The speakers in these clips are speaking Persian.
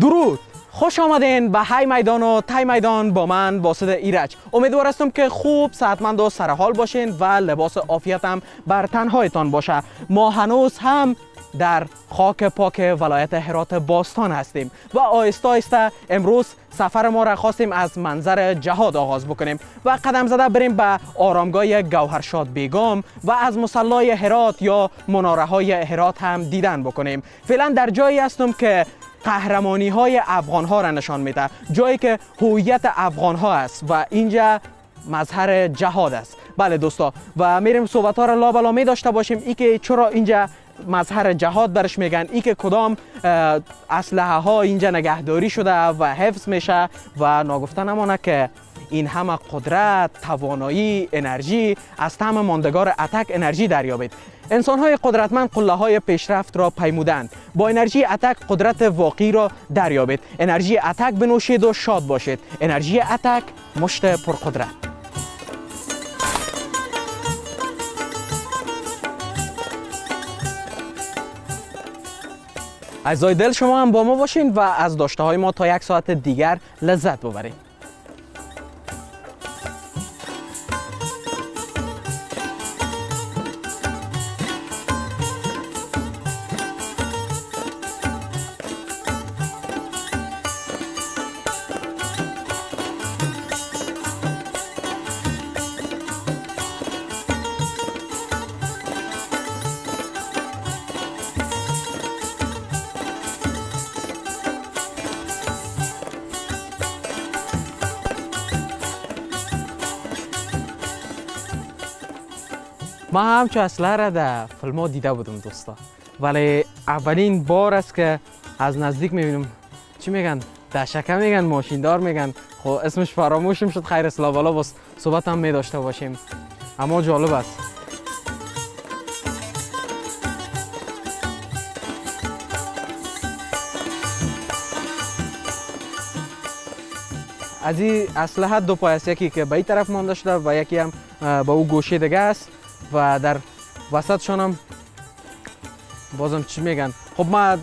درود، خوش آمدین به های میدان و تای میدان با من باسط ایرج. امیدوار هستم که خوب، صحتمند و سرحال باشین و لباس عافیت هم بر تنهایتان باشه. ما هنوز هم در خاک پاک ولایت هرات باستان هستیم و آهسته آهسته امروز سفر ما را خواستیم از منظر جهاد آغاز بکنیم و قدم زده بریم به آرامگاه گوهرشاد بیگم و از مصلای هرات یا مناره های هرات هم دیدن بکنیم. فعلا در جایی هستم که قهرمانی های افغان ها را نشان میده، جایی که هویت افغان ها است و اینجا مظهر جهاد است. بله دوستا، و میریم صحبت ها را لابلا می داشته باشیم ای که چرا اینجا مظهر جهاد برش میگن، ای که کدام اسلحه ها اینجا نگهداری شده و حفظ میشه و ناگفته نمانه که این همه قدرت، توانایی، انرژی از طعم ماندگار اتک انرژی دریابید. انسان‌های قدرتمند قله‌های پیشرفت را پیمودند. با انرژی اتک قدرت واقعی را دریابید. انرژی اتک بنوشید و شاد باشید. انرژی اتک مشت پرقدرت. عزیزای دل، شما هم با ما باشین و از داشته‌های ما تا یک ساعت دیگر لذت ببرید. ما هم چو اسلحه را در فیلم ها دیده بودم دوستا، ولی اولین بار است که از نزدیک میبینم. چی میگن؟ دشکه میگن، ماشیندار میگن، خب اسمش فراموشم شد. خیر اصلا بالا باز صحبت هم میداشته باشیم، اما جالب است. از این اسلحه دو پای است، یکی که به این طرف مانده شده و یکی هم به او گوشه دیگه است و در وسطشان هم بازم چی میگن. خب من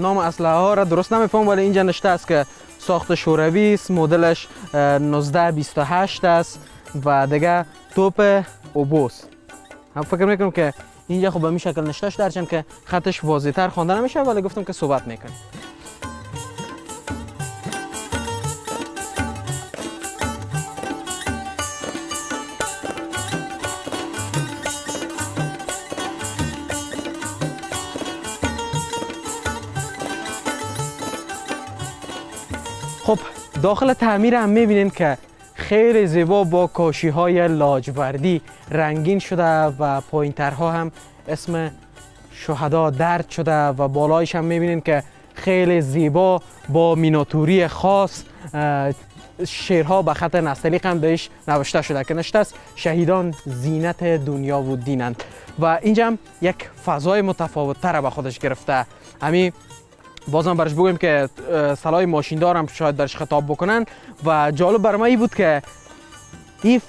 نام اسلحه ها را درست نمیفهم، ولی اینجا نشته است که ساخت شوروی است، مدلش 1928 است و دیگه توپ اوبوس. هم فکر میکنم که اینجا خب به این شکل نشته است، درچند که خطش واضح تر خوانده نمیشه، ولی گفتم که صحبت میکنیم. خب داخل تعمیر هم میبینین که خیلی زیبا با کاشی های لاجوردی رنگین شده و پایینترها هم اسم شهدا درج شده و بالایش هم میبینین که خیلی زیبا با میناتوری خاص شعرها به خط نستعلیق هم بهش نوشته شده که نشته است شهیدان زینت دنیا و دینند و اینجا هم یک فضای متفاوت تر به خودش گرفته. همین بازم برش بگویم که سلاح ماشیندار هم شاید درش خطاب بکنن و جالب بر من این بود که این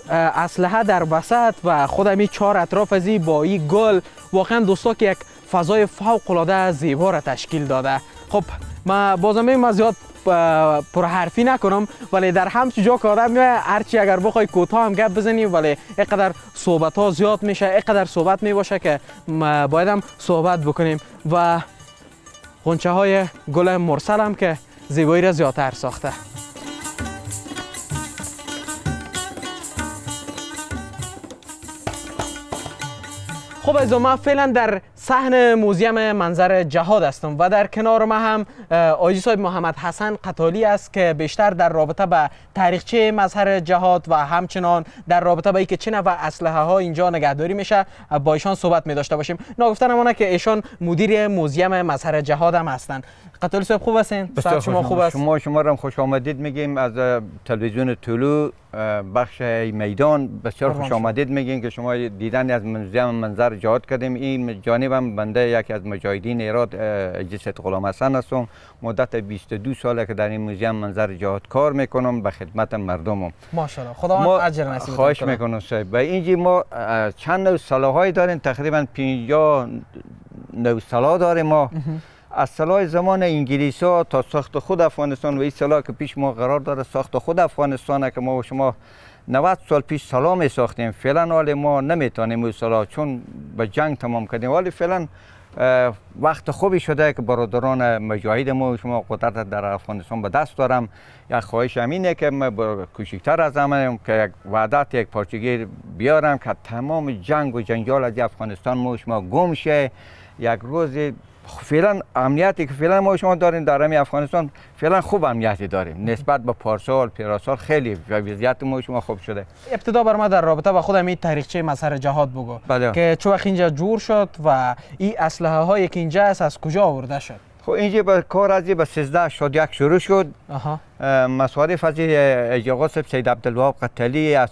اسلحه در وسط و خود همین چهار اطراف از این با این گل واقعا دوستا که یک فضای فوق العاده زیبا را تشکیل داده. خب من بازم من زیاد پرحرفی نکنم، ولی در همچین جا که آدم میاد هرچی اگر بخوای کوتاه هم گپ بزنی ولی اینقدر صحبت ها زیاد میشه، اینقدر صحبت میباشه که باید هم صحبت بکنیم. و غنچه های گل مرسل هم که زیبایی را زیادتر ساخته. خب از ما فعلا در صحن موزیم منظر جهاد هستم و در کنار ما هم آقای صاحب محمد حسن قتالی است که بیشتر در رابطه به تاریخچه مظهر جهاد و همچنان در رابطه به اینکه چه نوع اسلحه ها اینجا نگهداری میشه با ایشان صحبت می داشته باشیم. ناگفته نمانه که ایشان مدیر موزیم مظهر جهاد هم هستند. قتالی صاحب خوب هستین؟ بسیار شما خوب است؟ شما را خوش آمدید میگیم از تلویزیون طلوع بخش میدان. بسیار خوش آمدید میگیم که شما دیدن از موزیم منظر جهاد کردیم. این جانبم بنده یکی از مجاهدین ایران جسد غلام حسن هستم. مدت 22 ساله که در این موزیم منظر جهاد کار میکنم به خدمت مردمم. ماشاءالله خداوند اجر نصیب کنه. خواهش میکنم صاحب. و اینجا ما چند نوع سلاح‌های داریم، تقریبا 50 نوع سلاح داریم ما. از سلاح زمان انگلیس ها تا ساخت خود افغانستان و این سلاح که پیش ما قرار داره ساخت خود افغانستان که ما و شما 90 سال پیش سلاح می ساختیم. فعلا حال ما نمیتونیم اون سلاح چون به جنگ تمام کردیم، ولی فعلا وقت خوبی شده که برادران مجاهد ما و شما قدرت در افغانستان به دست دارم. یک خواهش همینه که من کوچکتر از همه که یک وعدت یک پارچگی بیارم که تمام جنگ و جنجال از افغانستان ما و شما گم شه. یک روز فعلا امنیتی که فعلا ما شما داریم در همین افغانستان فعلا خوب امنیتی داریم نسبت به پارسال پیراسال خیلی وضعیت ما شما خوب شده. ابتدا بر ما در رابطه با خودم این تاریخچه مظهر جهاد بگو. بله. که چه وقت اینجا جور شد و این اسلحه هایی که اینجا است از کجا آورده شد؟ خب اینجا به کار از به 1381 شروع شد. مصارف از آقا سید عبدالوهاب قتالی از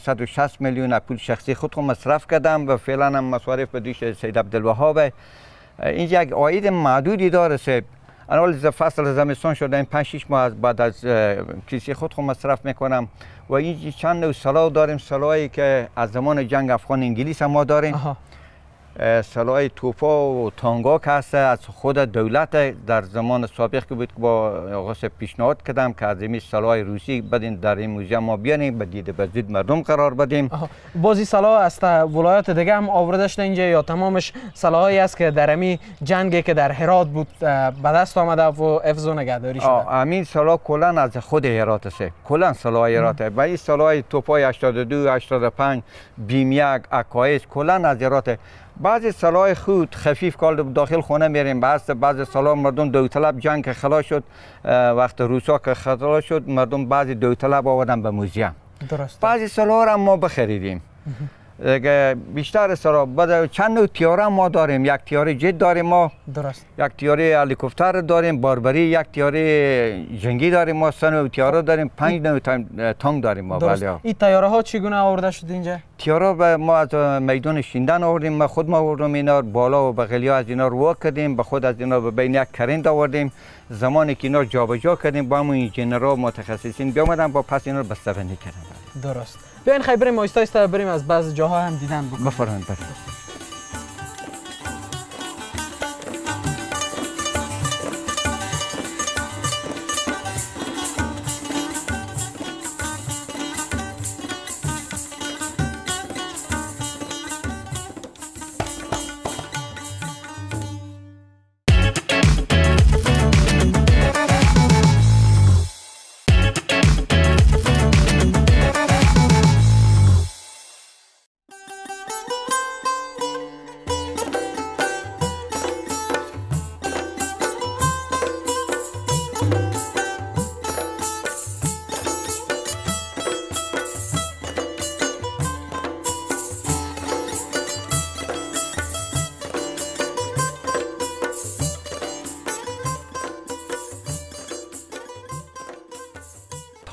160 میلیون پول شخصی خود مصرف کردم و فعلا هم مصارف به دوش سید عبدالوهاب. اینجا یک عاید معدودی داره صاحب. اول فصل زمستان شده این 5-6 ماه بعد از کیسه خود مصرف میکنم. و اینجا چند نوع سلاح داریم، سلاحی که از زمان جنگ افغان انگلیس هم ما داریم. سلاح توپا و تانگا که هست از خود دولت در زمان سابق که بود که با آقا پیشنهاد کردم که از این سلاح روسی بدین در این موزیم ما بیانیم به دید بزدید مردم قرار بدیم. بازی سلاح از ولایات دیگه هم آورده شده اینجا یا تمامش سلاحی است که در امی جنگی که در هرات بود به دست آمده و حفظ و نگهداری شده؟ همین سلاح کلا از خود هرات است، کلا سلاح هرات. و این سلاح توپای 82 85 بیم 1 عکایز کلا از هرات. بعضی سلاح خود خفیف کال داخل خونه میریم، بعضی سلاح مردم داوطلب جنگ که خلاص شد وقت روسا که خلاص شد مردم بعضی داوطلب آوردن به موزیم. درست. بعضی سلاح را ما بخریدیم. بیشتر سلاح بعد چند نوع تیاره ما داریم. یک تیاره جت داریم ما. درست. یک تیاره هلیکوپتر داریم، باربری، یک تیاره جنگی داریم ما، 3 نوع تیاره داریم، 5 نوع تانک داریم ما. بله. این تیاره ها چگونه آورده شد اینجا؟ تیاره ما از میدان شیندن آوردیم، ما خود ما آوردیم اینا بالا و بغلیا از اینا رو کردیم، به خود از اینا به بین یک کرند آوردیم. زمانی که اینا جابجا کردیم با همون انجینرها متخصصین بیامدن با پس اینا رو بسته‌بندی کردن. درست. بیاین خیلی بریم آهسته آهسته بریم از بعض جاها هم دیدن بکنیم. بفرمایید.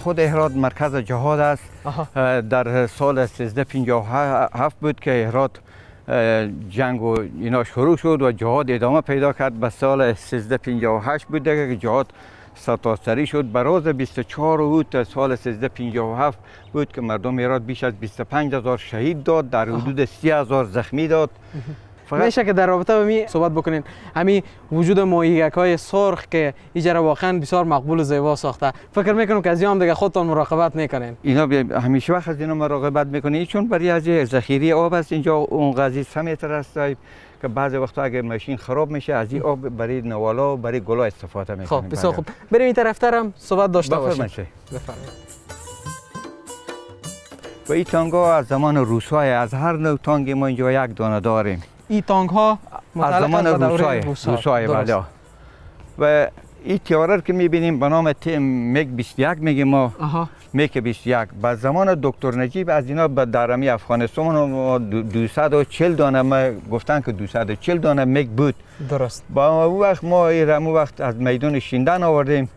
خود هرات مرکز جهاد است. در سال 1357 بود که هرات جنگ و اینا شروع شد و جهاد ادامه پیدا کرد. به سال 1358 بود که جهاد سرتاسری شد. به روز 24 اوت سال 1357 بود که مردم هرات بیش از 25,000 شهید داد، در حدود 30,000 زخمی داد. میشه که در رابطه با می صحبت بکنین همین وجود ماهیگک‌های سرخ که اینجا واقعا بسیار مقبول و زیبا ساخته، فکر میکنم که از هم دیگه خودتون مراقبت میکنین؟ اینا همیشه وقت از اینا مراقبت میکنین، چون برای از ذخیره آب است اینجا. اون قضیه 3 متر است که بعضی وقتا اگه ماشین خراب میشه از این آب برای نوالا و برای گلا استفاده میکنیم. خب بسیار خوب، بریم این طرفتر هم صحبت داشته باشیم. بفرمایید. و این تانگ ها از زمان روس‌های، از هر نوع تانگی ما اینجا یک دانه داریم. این تانگ ها از زمان روس‌های بله. و این تیاره که میبینیم به نام میگ 21 میگیم ما. میگ 21 با زمان دکتر نجیب از اینا به درمی افغانستان ما 240 دانه ما گفتن که 240 دانه میگ بود. درست. با اون وقت ما این وقت از میدان شیندن آوردیم.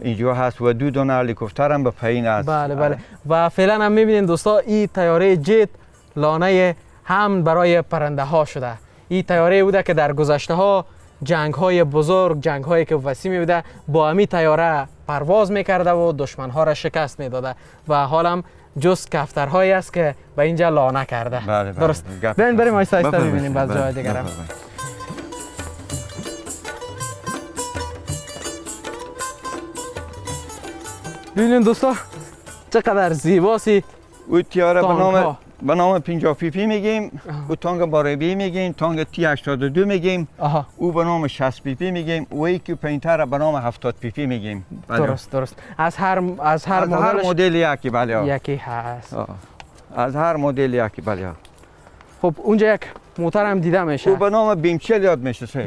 اینجا هست و 2 دانه هلیکوپتر هم به پایین است. بله. و فعلا هم میبینید دوستا این طیاره جت لانه هم برای پرنده ها شده. این طیاره بوده که در گذشته ها جنگ های بزرگ، جنگ هایی که وسیع بوده با همین طیاره پرواز میکرده و دشمن ها را شکست میداده و حالا جز کفترهایی است که به اینجا لانه کرده. بله. درست. بریم آیسته آیسته ببینیم بعض جای دیگر هم. ببینیم دوستا چقدر زیباسی. او تیاره به نام 50 پی پی میگیم. او تانگ باربی میگیم. تانگ تی 82 میگیم. او به نام 60 پی پی میگیم. او یکی پینتر به نام 70 پی پی میگیم. درست. از هر مدل یکی بله. یکی هست. از هر مدل یکی بله. خب اونجا یک موتر هم دیده میشه. او به نام بیمچل یاد میشه.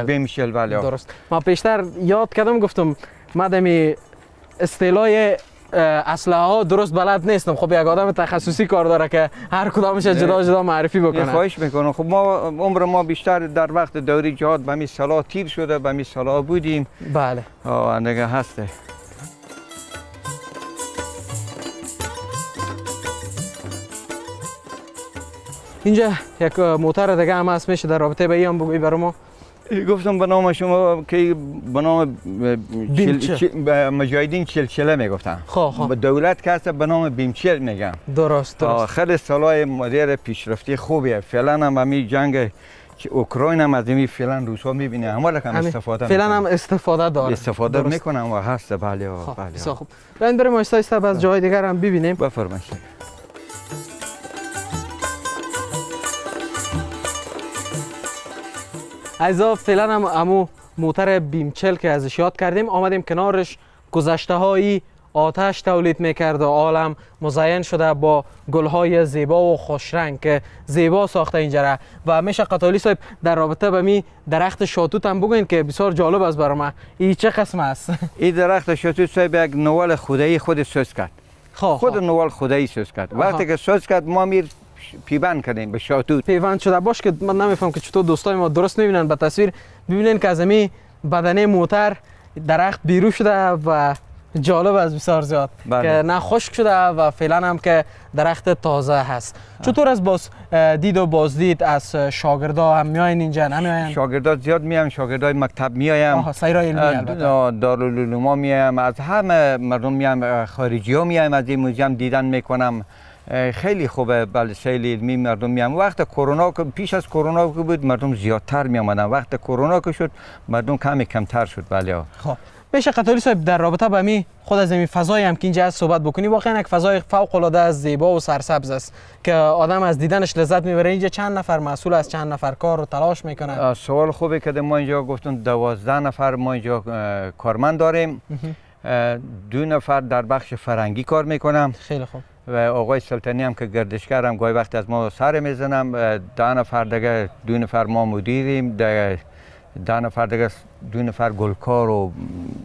بیمچل بله. درست. ما پیشتر یاد کردم گفتم مدامی اصطلاح اسلحه ها درست بلد نیستم. خب یک آدم تخصصی کار داره که هر کدامش جدا معرفی بکنه. خواهش میکنم. خب ما عمر ما بیشتر در وقت دوری جهاد به می سلا تیر شده، به می سلا بودیم. بله. دیگه هسته. اینجا یک موتر دیگه هم هست، میشه در رابطه با این بگویی برای ما؟ گفتم به نام شما که به نام مجاهدین چلچله میگفتن. به دولت که هست به نام بیمچل میگن. درست. خیلی سلاح مدر پیشرفتی خوبیه. فعلا هم همین جنگ اوکراین هم از این فعلا روسا میبینه همه رقم استفاده فعلا هم استفاده داره. استفاده میکنن و هست بله. خوب. بریم آیسته آیسته از جای دیگر هم ببینیم. بفرمایید. عزیزا فعلا هم امو موتر بیمچل که ازش یاد کردیم آمدیم کنارش. گذشته هایی آتش تولید میکرد و عالم مزین شده با گلهای زیبا و خوشرنگ که زیبا ساخته اینجا را. و میشه قطالی صاحب در رابطه به می درخت شاتوت هم بگوین که بسیار جالب است برای من. این چه قسم است؟ این درخت شاتوت صاحب یک نوال خودی خود سوز کرد. خود نوال خودی سوز کرد. وقتی که سوز کرد ما میر پیوند کردیم به شاتوت. پیوند شده باش که من نمیفهم که چطور دوستای ما درست میبینن به تصویر. ببینین که از همین بدنه موتر درخت بیرون شده و جالب است بسیار زیاد. که نه خشک شده و فعلا هم که درخت تازه هست. چطور از باز دید و بازدید از شاگردا هم میاین اینجا نمیاین؟ شاگردا زیاد میان، شاگردای مکتب میایم. سیرای علمی البته. دارالعلوم میایم، از همه مردم میایم، خارجی ها میایم از این موزیم دیدن میکنم. خیلی خوبه. بله سیل علمی مردم میام. وقت کرونا که پیش از کرونا که بود مردم زیادتر می آمدن. وقت کرونا که شد مردم کمتر شد. بله. خب میشه قطالی صاحب در رابطه با می خود از این فضایی هم که اینجا از صحبت بکنی. واقعا یک فضای فوق العاده از زیبا و سرسبز است که آدم از دیدنش لذت میبره. اینجا چند نفر مسئول از چند نفر کار و تلاش میکنه؟ سوال خوبه که ما اینجا گفتن 12 نفر ما اینجا کارمند داریم. 2 نفر در بخش فرنگی کار میکنم. خیلی خوب. و آقای سلطانی هم که گردشگرم گاهی وقت از ما سر میزنم. 10 نفر دیگه 2 نفر ما مدیریم. 10 نفر دیگه 2 نفر گلکار و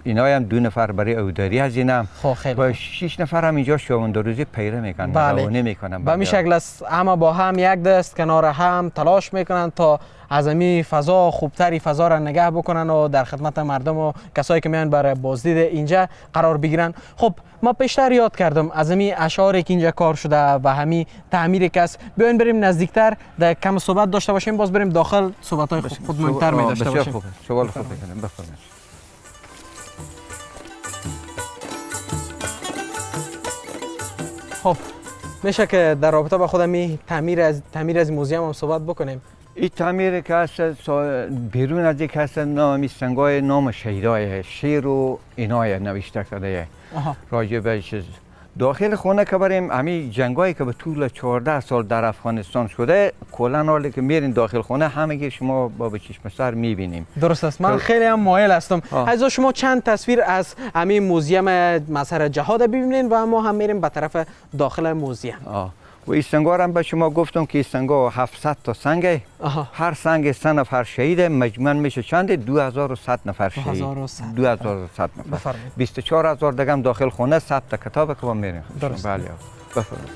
اینا هم 2 نفر برای اوداری هزینم. و 6 نفر هم اینجا شواندروزی پیره میکنن. بله. میکنن. به می شکل است اما با هم یک دست کنار هم تلاش میکنن تا از امی فضا خوبتری فضا را نگه بکنن و در خدمت مردم و کسایی که میان برای بازدید اینجا قرار بگیرن. خب ما پیشتر یاد کردم از امی اشعاری که اینجا کار شده و همین تعمیر کس. بیاین بریم نزدیکتر در کم صحبت داشته باشیم. باز بریم داخل صحبت‌های خودمانتر می داشته باشیم. سوال خوب بکنم. بفرمایید. خب میشه که در رابطه با خودم تعمیر از موزیم هم صحبت بکنیم. این تعمیر که هست بیرون از یک هست نام سنگای نام شهیدای شیر و اینای نوشته کرده راجع به چیز. داخل خونه که بریم همین جنگایی که به طول 14 سال در افغانستان شده کلا حالی که میرین داخل خونه همه شما با چشم سر میبینیم. درست است. من خیلی هم مایل هستم از شما چند تصویر از همین موزیم مسار جهاد ببینین و ما هم میریم به طرف داخل موزیم. و این سنگا هم به شما گفتم که این سنگا 700 تا سنگه. هر سنگ 3 نفر شهید مجموعاً میشه چند 2100 نفر شهید. 2100 نفر. 24000 دیگه هم داخل خونه ثبت کتاب که ما میریم. درست. بله بفرمایید.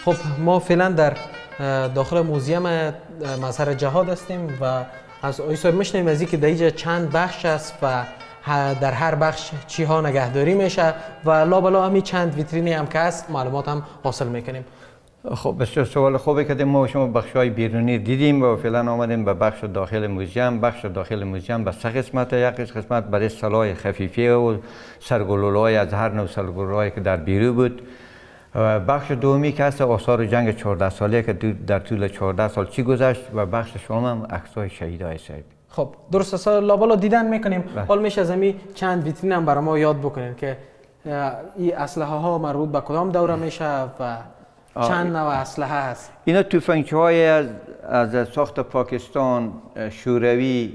خب ما فعلا در داخل موزیم مظهر جهاد هستیم و از آقای صاحب میشنیم از اینکه در اینجا چند بخش است و در هر بخش چی ها نگهداری میشه و لابلا همین چند ویترینی هم که هست معلومات هم حاصل میکنیم. خب بسیار سوال خوبی کردیم. ما شما بخش‌های بیرونی دیدیم و فعلا آمدیم به بخش داخل موزیم. بخش داخل موزیم به 3 قسمت. یک قسمت برای سلاح خفیفی و سرگلوله‌های از هر نوع سرگلوله‌ای که در بیرو بود. بخش دومی که هست آثار جنگ 14 ساله که در طول 14 سال چی گذشت و بخش شما هم عکس‌های شهیدای صاحب. خب درست است. لابلا دیدن میکنیم. حال میشه از همین چند ویترین هم برای ما یاد بکنیم که این اسلحه ها مربوط به کدام دوره میشه و چند نوع اسلحه هست. اینا تفنگچه‌های از ساخت پاکستان، شوروی،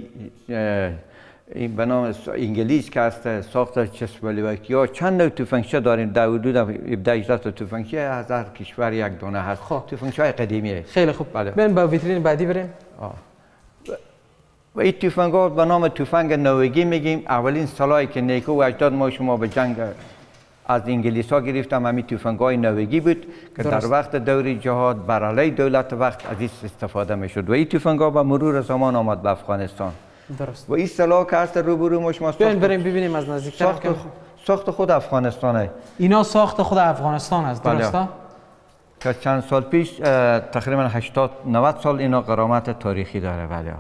این به نام انگلیس که هست ساخت چسبولیواکیا. چند نوع تفنگچه داریم در حدود 17 تا تفنگچه از هر کشور یک دونه هست. تفنگچه‌های قدیمیه. خیلی خوب. بریم به ویترین بعدی بریم. و این تفنگ‌ها به نام تفنگ نوگی میگیم. اولین سلاحی که نیکو و اجداد ما شما به جنگ از انگلیس ها گرفتم همین تفنگ‌های نوگی بود که در وقت دور جهاد بر علیه دولت وقت از این استفاده میشد و این تفنگ‌ها به مرور زمان آمد به افغانستان. درست. و این سلاح که هست روبرو ما شما بریم ببینیم از نزدیکتر. ساخت خود افغانستانه. اینا ساخت خود افغانستان است. درسته؟ که چند سال پیش تقریبا 80 90 سال اینا غرامت تاریخی داره. بله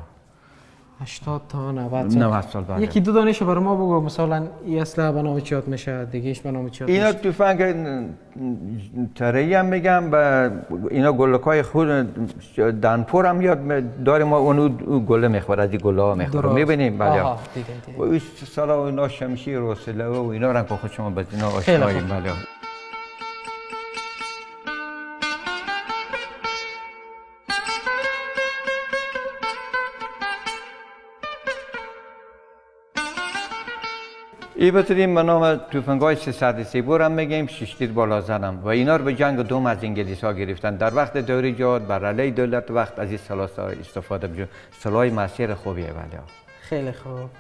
80 تا 90 سال. بله. یکی دو دانش برای ما بگو مثلا این اسلحه به نام چی یاد میشه دیگهش به نام چی یاد میشه؟ اینا میشه؟ تفنگ تره‌ای هم میگم اینا گلکای خود دنپور هم یاد داریم ما اونو گله میخوره از این گله ها میخوره میبینیم. بله دیدیم. و این سلاح و اینا شمشیر و سلاح و اینا رنگ خود شما به اینا آشناییم. بله این بطوریم به نام تفنگ‌های 303 بور هم میگیم 6 تیر بالا زنم و اینا رو به جنگ دوم از انگلیس ها گرفتن. در وقت دوره جهاد بر علیه دولت وقت از این سلاح استفاده بشه. سلاح مسیر خوبیه. بله خیلی خوب.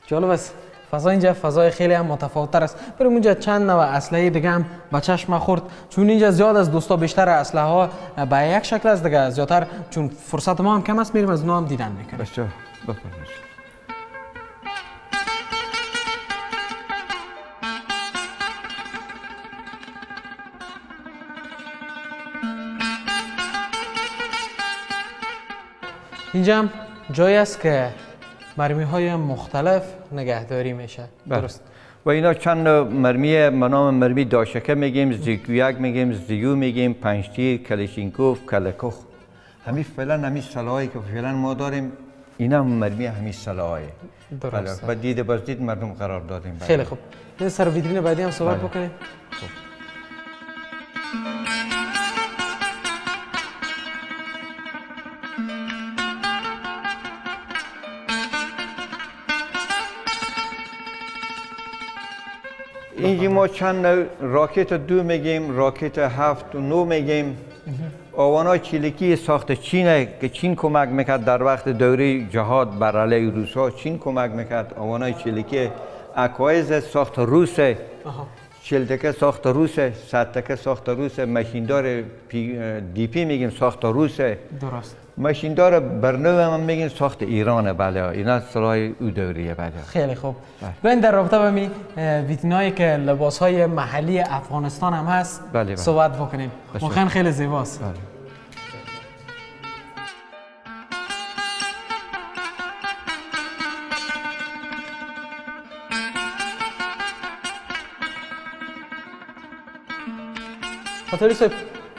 جالب است. فضا اینجا فضای خیلی هم متفاوت تر است. بریم اونجا چند نوع اسلحه دیگه هم به چشم خورد چون اینجا زیاد از دوستا بیشتر اسلحه ها به یک شکل است دیگه زیادتر چون فرصت ما هم کم است میریم از اونها هم دیدن میکنیم. بسیار بفرمایید. اینجا هم جایی است که مرمی های مختلف نگهداری میشه. درست. و اینا چند مرمی به نام مرمی داشکه میگیم، زیگویک میگیم، زیو میگیم، پنج تیر، کلیشینکوف، کلکوخ. همین فعلا همین سلاحی که فعلا ما داریم اینا مرمی همین سلاحه. درست. با دید بازدید مردم قرار دادیم. خیلی خوب. این سر ویترین بعدی هم صحبت بکنیم. خوب. اینجا ما چند نوع راکت 2 میگیم، راکت 7 و 9 میگیم. آوانای چیلکی ساخت چینه که چین کمک میکرد در وقت دوره جهاد بر علیه روسا. چین کمک میکرد. آوانای چیلکی اکوایز ساخت روسه، 40 تکه ساخت روسه، 100 تکه ساخت روسه. ماشیندار دی پی میگیم ساخت روسه. درست. ماشیندار برنو هم میگیم ساخت ایرانه. بله اینا سلاح او دوریه. بله خیلی خوب. ببین در رابطه با می ویترینایی که لباس های محلی افغانستان هم هست بله. صحبت بکنیم. واقعا خیلی زیباست. بله. خاطری صاحب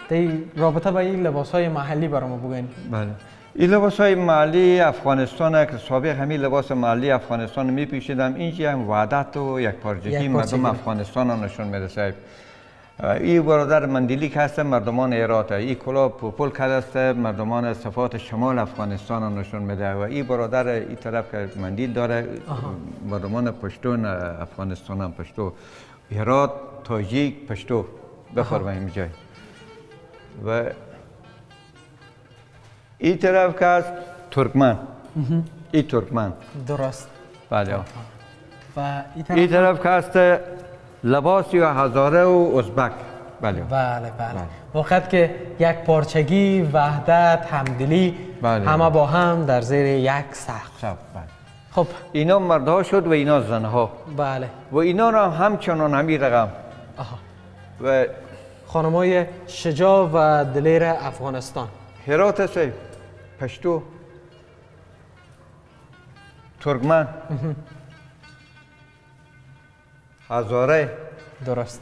در رابطه با این لباس های محلی برام بگین. بله. این لباس های محلی افغانستان که سابق همین لباس محلی افغانستان می پیشیدم. اینجا هم وحدت و یک پارچگی مردم افغانستان نشون میده صاحب. این برادر مندیلی که هست مردمان هرات، این کلاه پوپل که هست مردمان صفات شمال افغانستان نشون میده و این برادر این طرف که مندیل داره مردمان پشتون افغانستان هم پشتو، هرات، تاجیک، پشتو بفرماییم جای. و این طرف که هست ترکمن. این ترکمن. درست. بله. و این طرف که هست لباس یا هزاره و ازبک. بله. بله. وقت که یک پارچگی، وحدت، همدلی همه با هم در زیر یک سقف. بله. خب اینا مردها شد و اینا زنها. بله. و اینا را همچنان همین رقم. و خانمای شجاع و دلیر افغانستان. هرات هست، پشتو، ترکمن، هزاره. درست.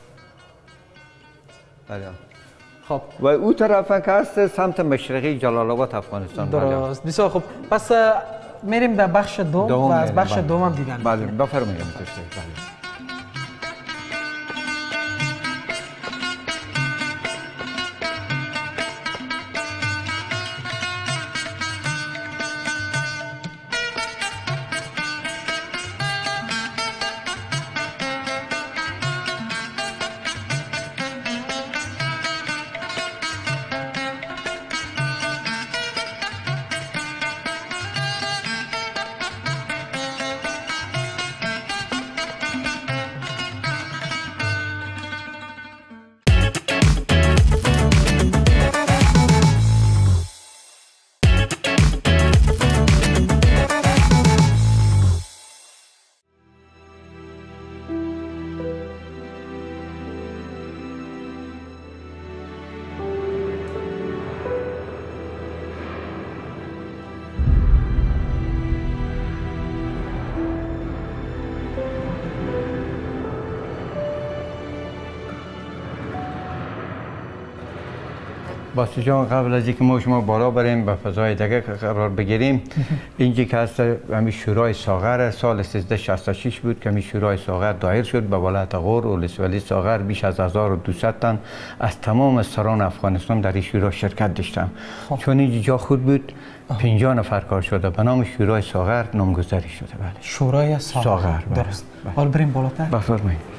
بله. خب و او طرف که هست سمت مشرقی جلال آباد افغانستان. درست. بسیار خوب. پس میریم در بخش دوم و از بخش دوم دیدن. بله بفرمایید. بله. باسی جان قبل از اینکه ما شما بالا بریم به فضای دیگه قرار بگیریم، اینجا که هست همین شورای ساغر سال 1366 بود که همین شورای ساغر دایر شد به ولایت غور و ولسوالی ساغر. بیش از 1200 تن از تمام سران افغانستان در این شورا شرکت داشتن. چون اینجا جا خود بود 50 نفر کار شده به نام شورای ساغر نامگذاری شده. بله. شورای ساغر. درست. حالا بریم بالاتر. بفرمایید.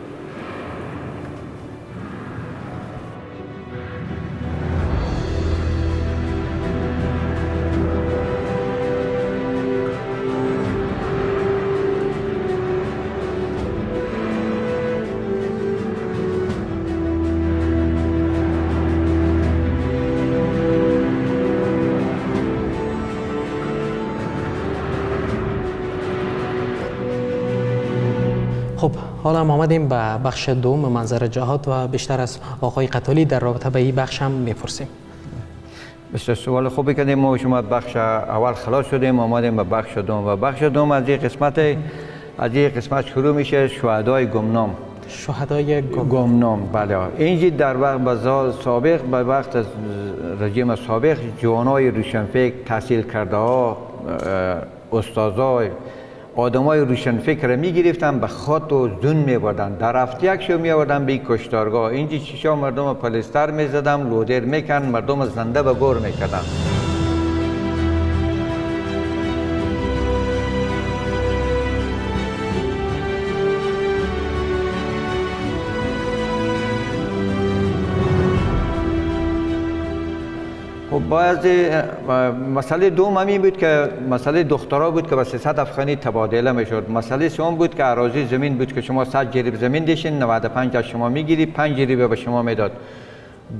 خب حالا ما آمدیم به بخش دوم منظر جهات و بیشتر از آقای قتالی در رابطه به این بخش هم میپرسیم. بسیار سوال خوبی کردیم. ما شما بخش اول خلاص شدیم آمدیم به بخش دوم و بخش دوم از این قسمت شروع میشه شهدای گمنام. شهدای گمنام. بله. اینجا در وقت سابق به وقت از رژیم سابق جوانای روشنفکر، تحصیل کرده ها، استادای آدمای روشنفکر می گرفتن به خط و زون می بردن در هفته یک شو می آوردن به کشتارگاه. اینجا چیشا مردم پلیستر می زدن، لودر می کردن، مردم زنده به گور می کردن. خب مسئله دوم همین بود که مسئله دخترها بود که با 300 افغانی تبادله میشد. مسئله سوم بود که اراضی زمین بود که شما 100 جریب زمین دیشین 95 از شما میگیری 5 جریب به شما میداد.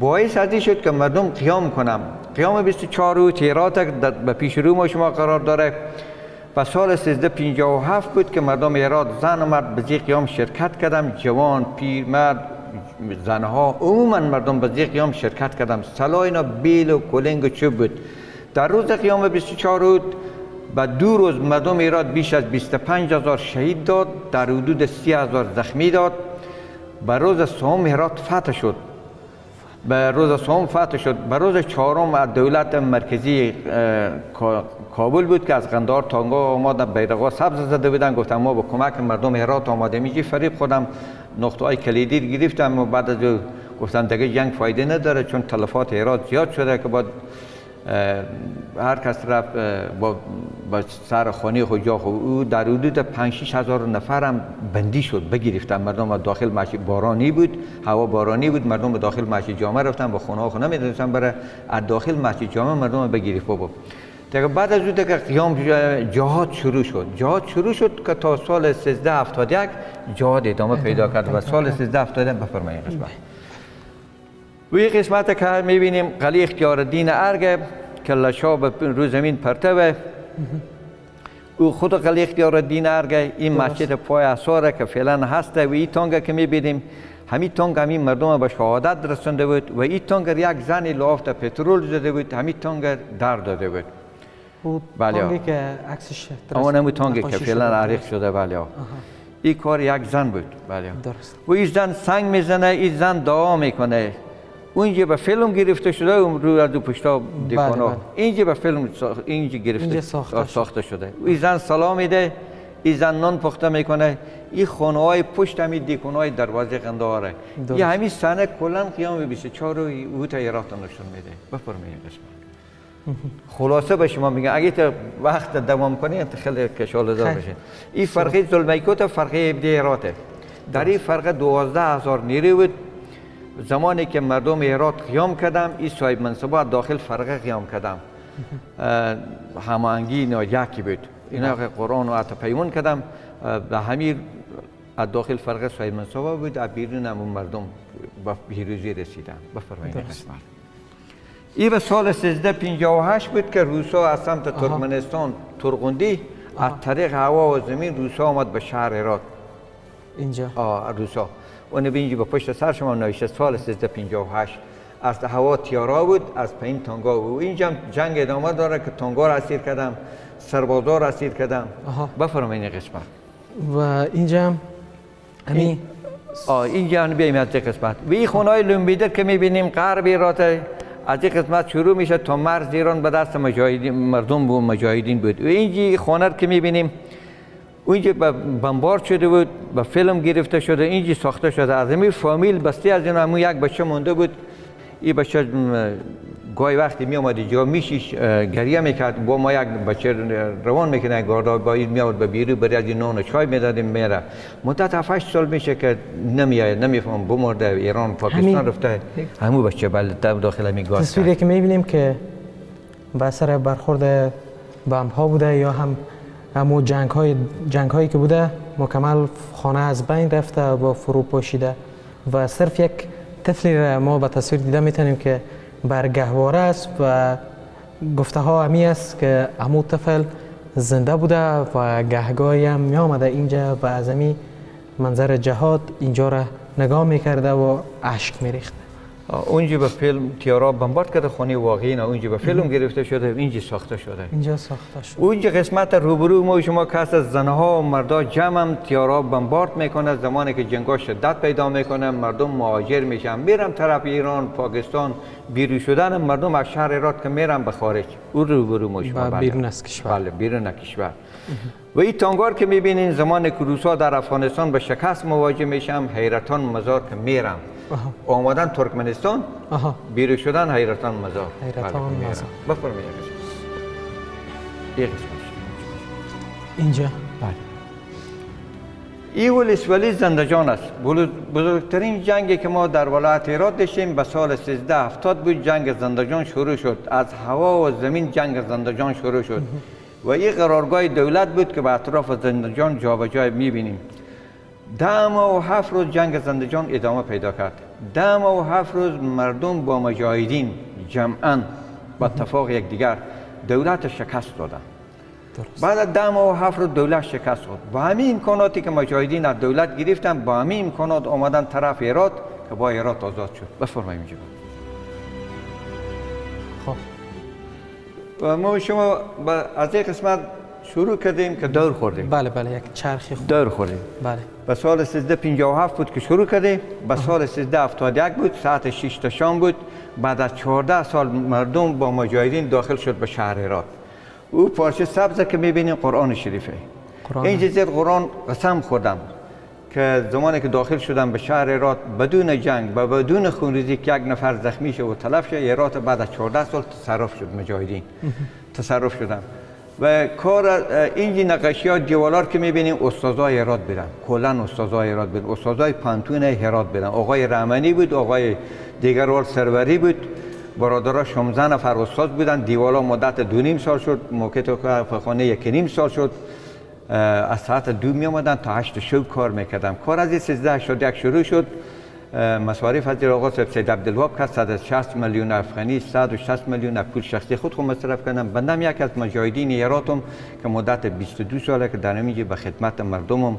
باعث ازی شد که مردم قیام کنم. قیام 24 روز تیرات به پیش رو ما شما قرار داره و سال 1357 بود که مردم ایران زن و مرد به زی قیام شرکت کردم، جوان، پیر، مرد، زنها، عموما مردم به زی قیام شرکت کردم. سلاح اینا بیل و کلنگ و چوب بود. در روز قیام 24 روز و 2 روز مردم ایران بیش از 25,000 شهید داد، در حدود 30,000 زخمی داد. به روز سوم هرات فتح شد. به روز سوم فتح شد. به روز چهارم از دولت مرکزی کابل بود که از قندهار تانگا آمدن، بیرقا سبز زده بودن، گفتم ما با کمک مردم هرات آماده میشی. فریب خودم نقطه های کلیدی گرفتم و بعد از گفتم دیگه جنگ فایده نداره چون تلفات هرات زیاد شده که بعد هر کس رفت با سر خانه خود جا خود. او در حدود 5-6 هزار نفر هم بندی شد، بگرفتن. مردم داخل مسجد بارانی بود، هوا بارانی بود، مردم به داخل مسجد جامع رفتن، با خونه ها خونه میدونستن برای از داخل مسجد جامع مردم بگیرف بابا. دیگه بعد از اون دیگه قیام جهاد شروع شد. جهاد شروع شد که تا سال 1371 جهاد ادامه پیدا کرد و سال 1371 بفرمایید قسمت. و این قسمت که میبینیم قلی اختیارالدین ارگ که لشا به روی زمین پرتوه. او خود قلی اختیارالدین ارگ این مسجد پای اثاره که فعلا هسته و این تانگه که میبینیم همین تانگ همین مردم به شهادت رسونده بود و این تانگ یک زن لافت پترول زده بود، همین تانگ در داده بود. تانگی که عکسش اون همون تانگی که فعلا عریق شده. بله این کار یک زن بود. بله درست. و این زن سنگ میزنه، این زن دعا میکنه. اونجا به فیلم گرفته شده رو از دو پشتا دیکانا. اینجا به فیلم اینجا گرفته ساخته شده. این زن سلام میده، این زن نان پخته میکنه. این خانه های پشت همین دیکانای دروازه قندهاره. یه همین سنه کلا قیام 24 رو اوت ایران نشون میده. بفرمایید قسمت. خلاصه به شما میگم اگه تا وقت دوام کنی خیلی کشاله‌دار بشه. این فرقی زلمیکوت فرقی ابدیراته. در این فرق 12,000 نیروی بود. زمانی که مردم هرات قیام کردم این صاحب منصبا داخل فرقه قیام کردم. هماهنگی اینا یکی بود. اینا قرآن و عطا پیمون کردم و همین از داخل فرقه صاحب منصبا بود. از بیرون هم مردم به پیروزی رسیدن. بفرمایید قسمت. این به سال 1358 بود که روسا از سمت ترکمنستان ترغندی از طریق هوا و زمین روسا آمد به شهر هرات. اینجا روسا اون اینجا به پشت سر شما نوشته سال 1358 از هوا تیارا بود، از پایین تانگا بود. اینجا جنگ ادامه داره که تانگا را اسیر کردم، سربازا را اسیر کردم. بفرمایید قسمت. و اینجا همین اینجا بیایم از قسمت. و این خونه‌های لومبیدر که می‌بینیم غرب ایران از این قسمت شروع میشه تا مرز ایران به دست مردم و مجاهدین بود. و اینجا خانه که می‌بینیم اونجا بمبارد شده بود، به فیلم گرفته شده، اینجا ساخته شده. از همین فامیل بسته از اینا همون یک بچه مونده بود. این بچه گاهی وقتی می آمد اینجا میشیش گریه میکرد. با ما یک بچه روان میکنه گاردا با این میاد به بیرو برای از این نان و چای میدادیم میره. مدت 7 سال میشه که نمیاد، نمیفهم بمرده ایران پاکستان رفته. همون بچه داخل همین گاز. تصویری که میبینیم که به اثر برخورد بمب ها بوده یا همون جنگ هایی که بوده مکمل خانه از بین رفته و فرو پاشیده و صرف یک طفلی را ما به تصویر دیده میتونیم که برگهواره است و گفته ها همی است که همون طفل زنده بوده و گهگاهی هم می آمده اینجا و از همین منظر جهاد اینجا را نگاه میکرده و اشک میریخته. اونجا به فیلم تیارا بمبارد کرده خانه واقعی نه، اونجا به فیلم گرفته شده، اینجا ساخته شده. اینجا ساخته شده. اونجا قسمت روبرو ما شما کس از زنها و مردا جمع هم تیارا بمبارد میکنه. زمانی که جنگا شدت پیدا میکنه مردم مهاجر میشن میرم طرف ایران پاکستان. بیرون شدن مردم از شهر هرات که میرم به خارج. اون روبرو ما شما بیرون از کشور. بله بیرون از کشور. و این تانگار که میبینین زمانی که روسا در افغانستان به شکست مواجه میشم حیرتان مزار که میرم. آمدن ترکمنستان بیرون شدن حیرتان مزار. حیرتان مزار. بفرمایید. این قسمت اینجا بله. این ولسوالی زندجان است. بزرگترین جنگی که ما در ولایت هرات داشتیم به سال 1370 بود. جنگ زندجان شروع شد، از هوا و زمین جنگ زندجان شروع شد و این قرارگاه دولت بود که به اطراف زندجان جابجا میبینیم. 10 ماه و 7 روز جنگ زندجان ادامه پیدا کرد. 10 ماه و 7 روز مردم با مجاهدین جمعاً با اتفاق یکدیگر دولت شکست دادن. بعد از 10 ماه و 7 روز دولت شکست خورد. با همین امکاناتی که مجاهدین از دولت گرفتن، با همین امکانات آمدن طرف هرات که با هرات آزاد شد. بفرمایید اینجا. خب و ما شما از این قسمت شروع کردیم که دور خوردیم. بله یک چرخی دور خوردیم. بله. به سال 1357 بود که شروع کردیم. به سال 1371 بود، ساعت 6 تا شام بود. بعد از 14 سال مردم با مجاهدین داخل شد به شهر هرات. او پارچه سبز که میبینیم قرآن شریفه. این جزیر قرآن قسم خوردم که زمانی که داخل شدم به شهر هرات بدون جنگ و بدون خونریزی که یک نفر زخمی شه و تلف شه، هرات بعد از 14 سال تصرف شد مجاهدین. تصرف شدن و کار اینجی نقاشی ها دیوالار که میبینیم استادای هرات بودن، کلا استادای هرات بودن، استادای پانتون هرات بودن. آقای رحمانی بود، آقای دیگروال سروری بود، برادرها 16 نفر استاد بودن. دیوالا مدت 2.5 سال شد، موقع تو خانه 1.5 سال شد. از ساعت 2 می آمدن تا 8 شب کار میکردم. کار از 1381 شروع شد. مصارف از آقا سید عبدالوهاب که 160 میلیون افغانی، 160 میلیون پول شخصی خود مصرف کردم. بندم یک از مجاهدین هراتم که مدت 22 ساله که در اینجا به خدمت مردمم،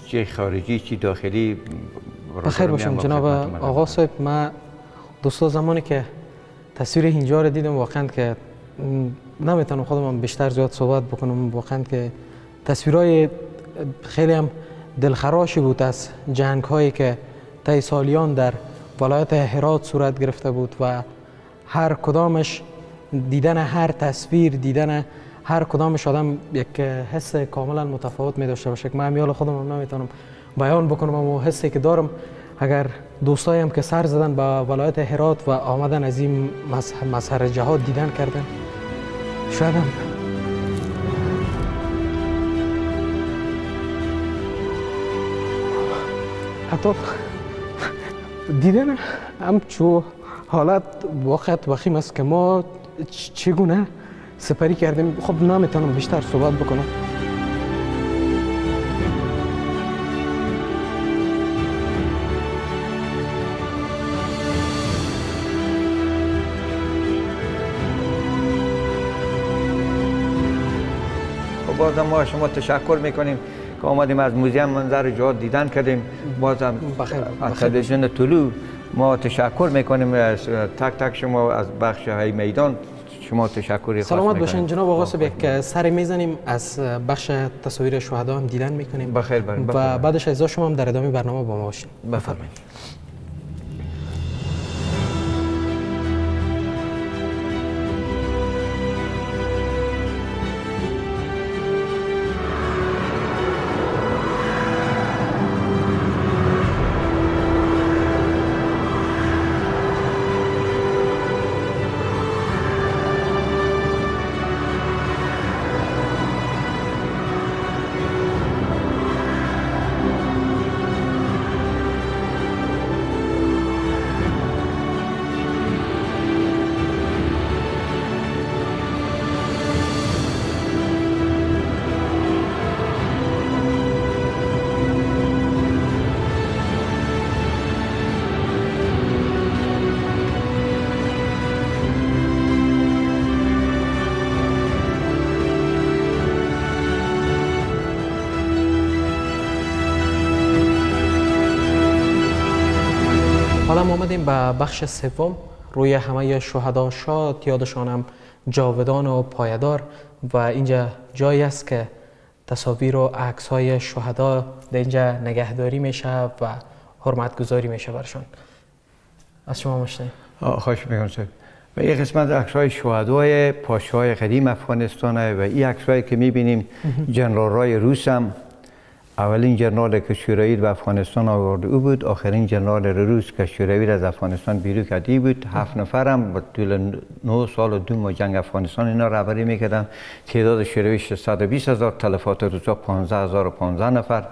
چه خارجی چه داخلی. بخیر باشم جناب آقا صاحب. من دوستا زمانی که تصویر اینجا رو دیدم واقعا که نمیتونم خودم بیشتر زیاد صحبت بکنم. واقعا که تصویرهای خیلی هم دلخراشی بود از جنگ هایی که طی سالیان در ولایت هرات صورت گرفته بود و هر کدامش دیدن هر تصویر، دیدن هر کدامش آدم یک حس کاملا متفاوت می داشته باشه که من امیال خودم هم نمیتونم بیان بکنم. اما حسی که دارم اگر دوستایم که سر زدن به ولایت هرات و آمدن از این مظهر جهاد دیدن کردن، شاید هم حتی دیدن همچو حالت وقت وخیم است که ما چگونه سپری کردیم. خب نمیتونم بیشتر صحبت بکنم. بازم ما شما تشکر میکنیم که آمدیم از موزیم منظر جهاد دیدن کردیم. بازم از تلویزیون طلوع ما تشکر میکنیم از تک تک شما، از بخش های میدان شما تشکری. سلامت باشین جناب آقا صاحب. یک سر میزنیم از بخش تصاویر شهدا هم دیدن میکنیم. بخیر و بعدش از شما هم در ادامه برنامه با ما باشین. بفرمایید. حالا ما آمدیم به بخش سوم. روی همه شهدا شاد، یادشانم جاودان و پایدار. و اینجا جایی است که تصاویر و عکس های شهدا در اینجا نگهداری میشه و حرمت گذاری میشه برشان. از شما مشتاقم. خواهش میکنم صاحب. و این قسمت عکس های شهدای پادشاهای قدیم افغانستان و این عکس هایی که میبینیم جنرال‌های روس هم اولین جنرال که شوروی به افغانستان آورده او بود، آخرین جنرال روس که شوروی از افغانستان بیرون کرده بود. 7 نفرم با طول 9 سال و 2 ماه جنگ افغانستان اینا رهبری میکردن. تعداد شوروی 620,000، تلفات روسا 15,015 نفر.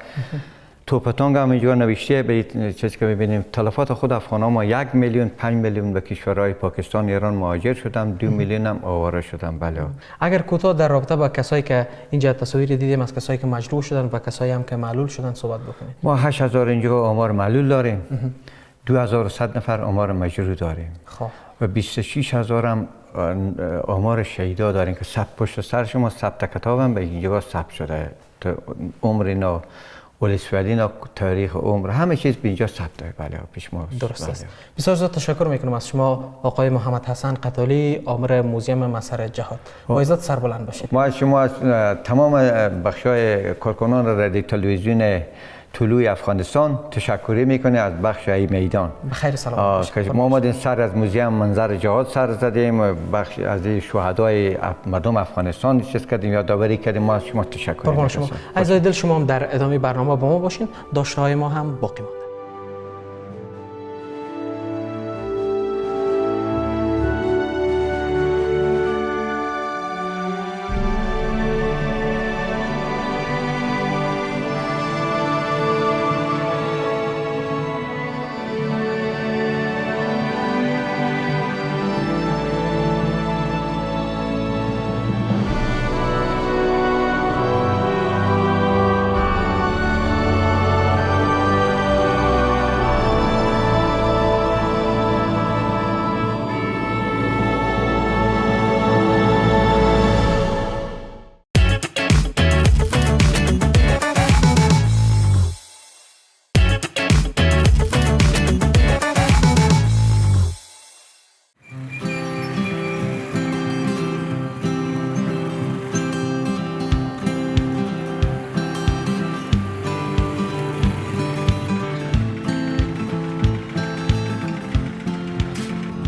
توپتانگ هم اینجا نوشته به چیزی که می‌بینیم تلفات خود افغان‌ها ما 1 میلیون 5 میلیون به کشورهای پاکستان ایران مهاجر شدن 2 میلیون هم آواره شدن. بله. اگر کوتاه در رابطه با کسایی که اینجا تصاویر دیدیم از کسایی که مجروح شدن و کسایی هم که معلول شدن صحبت بکنید. ما 8000 اینجا آمار معلول داریم. 2100 نفر آمار مجروح داریم. خب و 26000 هم آمار شهیدا داریم که پشت سر شما ثبت کتاب هم به اینجا ثبت شده. عمر اینا ولسوالینا تاریخ عمر همه چیز به اینجا ثبت. بله پیش ما درست است. بسیار زیاد تشکر میکنم از شما آقای محمد حسن قتالی آمر موزیم مسر جهاد. با عزت سربلند باشید. ما از شما تمام بخشای کارکنان رادیو تلویزیون طلوع افغانستان تشکر میکنه از بخش ای میدان. بخیر سلامت باشید. ما آمدیم سر از موزیم منظر جهاد سر زدیم بخش از شهدای مردم افغانستان چیز کردیم یادآوری کردیم. ما از شما تشکر قربان شما. عزیزای دل شما هم در ادامه برنامه با ما باشین. داشته های ما هم باقی مانده.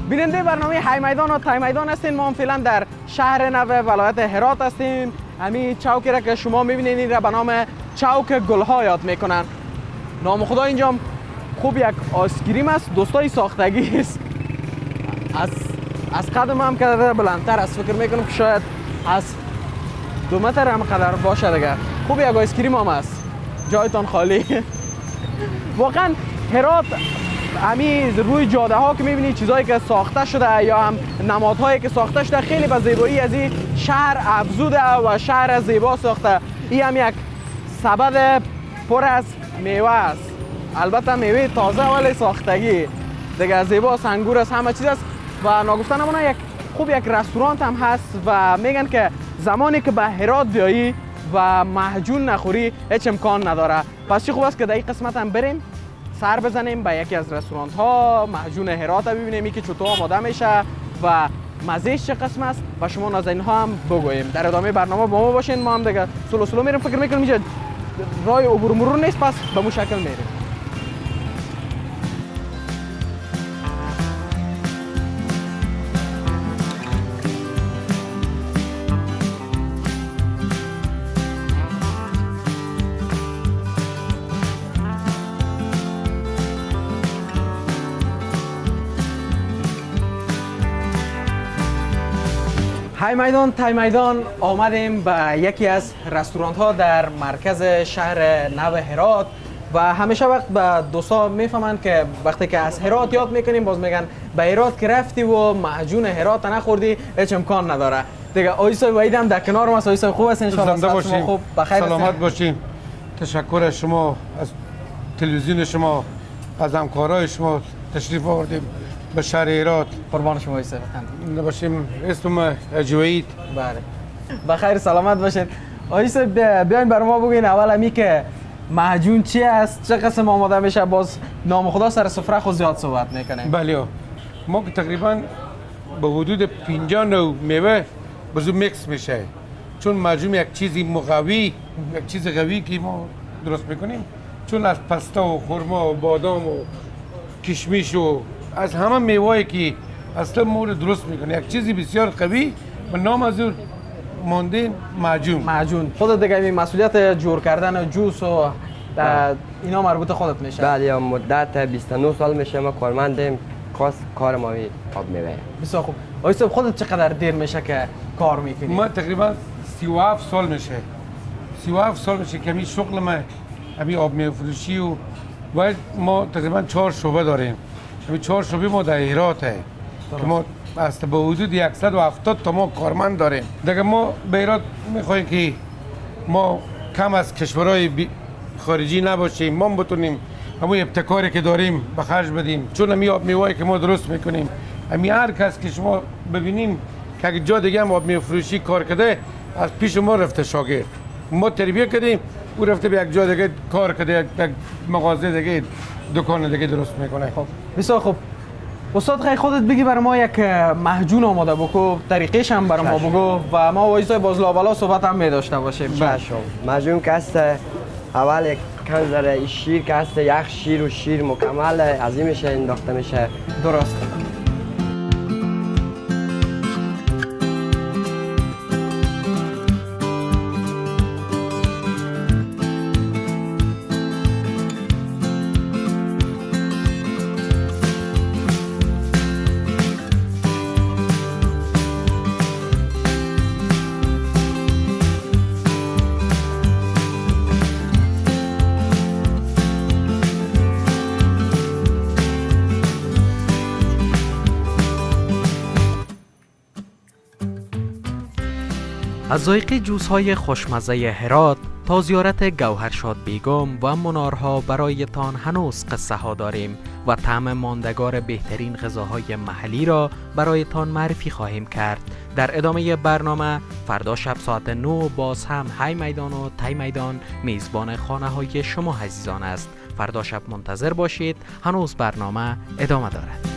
بیننده برنامه های میدان و تای میدان هستین. ما هم فعلا در شهر نو ولایت هرات هستیم. همین چوکی را که شما میبینید این را به نام چوک گلها یاد میکنن. نام خدا اینجا خوب یک آیسکریم است دوستای ساختگی است. از قدم هم که بلندتر است فکر میکنم که شاید از 2 متر هم قدر باشه دیگه. خوب یک آیسکریم هم است. جایتان خالی. واقعا هرات همین روی جاده ها که میبینید چیزایی که ساخته شده یا هم نمادهایی که ساخته شده خیلی به زیبایی از این شهر افزوده و شهر زیبا ساخته. این هم یک سبد پر از میوه است. البته میوه تازه ولی ساختگی دیگه زیباست، انگور است، همه چیز است. و ناگفته نمونه یک خوب یک رستوران هم هست و میگن که زمانی که به هرات بیایی و محجون نخوری هیچ امکان نداره. پس چی خوب است که در این قسمت هم بریم سر بزنیم به یکی از رستوران ها محجون هرات ببینیم که چطور آماده میشه و مزهش چه قسم است و شما نازنین ها هم بگوییم. در ادامه برنامه با ما باشین. ما هم دیگه سلو میریم. فکر میکنم اینجا راه عبور مرور نیست پس به مو شکل میریم. های میدان تای میدان آمدیم به یکی از رستوران ها در مرکز شهر نو هرات و همیشه وقت به دوستا میفهمند که وقتی که از هرات یاد میکنیم باز میگن به هرات که رفتی و معجون هرات نخوردی هیچ امکان نداره دیگه. آیسای وحید هم در کنار ما است. آیسای خوب است ان شاء الله. شما خوب بخیر سلامت باشین. تشکر از شما از تلویزیون شما از همکارای شما تشریف آوردیم به شهر هرات. قربان شما ایسا باشیم. اسم اجوید. بله بخیر سلامت باشید. آیسا بیاین برای ما بگین اول همی که معجون چی است، چه قسم آماده میشه، باز نام خدا سر سفره خود زیاد صحبت میکنیم. بله ما که تقریبا به حدود 50 نوع میوه بزو میکس میشه چون معجون یک چیزی مقوی یک چیز قوی که ما درست میکنیم چون از پستا و خرما و بادام و کشمیش و از همه میوه‌ای که اصلا مورد درست میکنه یک چیزی بسیار قوی و نام از اون مانده معجون. خودت دیگه این مسئولیت جور کردن جوس و اینا مربوط خودت میشه؟ بله مدت 29 سال میشه ما کارمندیم. خاص کار ما آب میوه. بسیار خوب. آیسا خودت چقدر دیر میشه که کار میکنی؟ ما تقریبا 37 سال میشه. 37 سال میشه که همین شغل ما همین آب میوه فروشی و ما تقریبا 4 شعبه داریم. همین 4 شعبه ما در هرات هست که ما است به حدود 170 تا ما کارمند داریم. دیگه ما به هرات میخوایم که ما کم از کشورهای خارجی نباشیم، ما بتونیم همون ابتکاری که داریم به خرج بدیم. چون همین آب میوه‌ای که ما درست میکنیم، همین هر کس که شما ببینیم که اگه جا دیگه هم آب میوه فروشی کار کرده، از پیش ما رفته شاگرد، ما تربیت کردیم، او رفته به یک جا دیگه کار کرده، یک مغازه دیگه، دکان دیگه درست میکنه. خب بسیار خوب. استاد خیلی خودت بگی برای ما یک محجون آماده بکو، طریقش هم برای ما بگو و ما وایسای باز لابلا صحبت هم می داشته باشیم. چشم. مجموع که هست اول یک کم ذره شیر که هست، یک شیر و شیر مکمل از این میشه انداخته میشه. درست. از ذائقه جوس‌های خوشمزه هرات تا زیارت گوهرشاد بیگم و منارها برایتان هنوز قصه ها داریم و طعم ماندگار بهترین غذاهای محلی را برایتان معرفی خواهیم کرد. در ادامه برنامه فردا شب ساعت 9 باز هم های میدان و تای میدان میزبان خانه های شما عزیزان است. فردا شب منتظر باشید، هنوز برنامه ادامه دارد.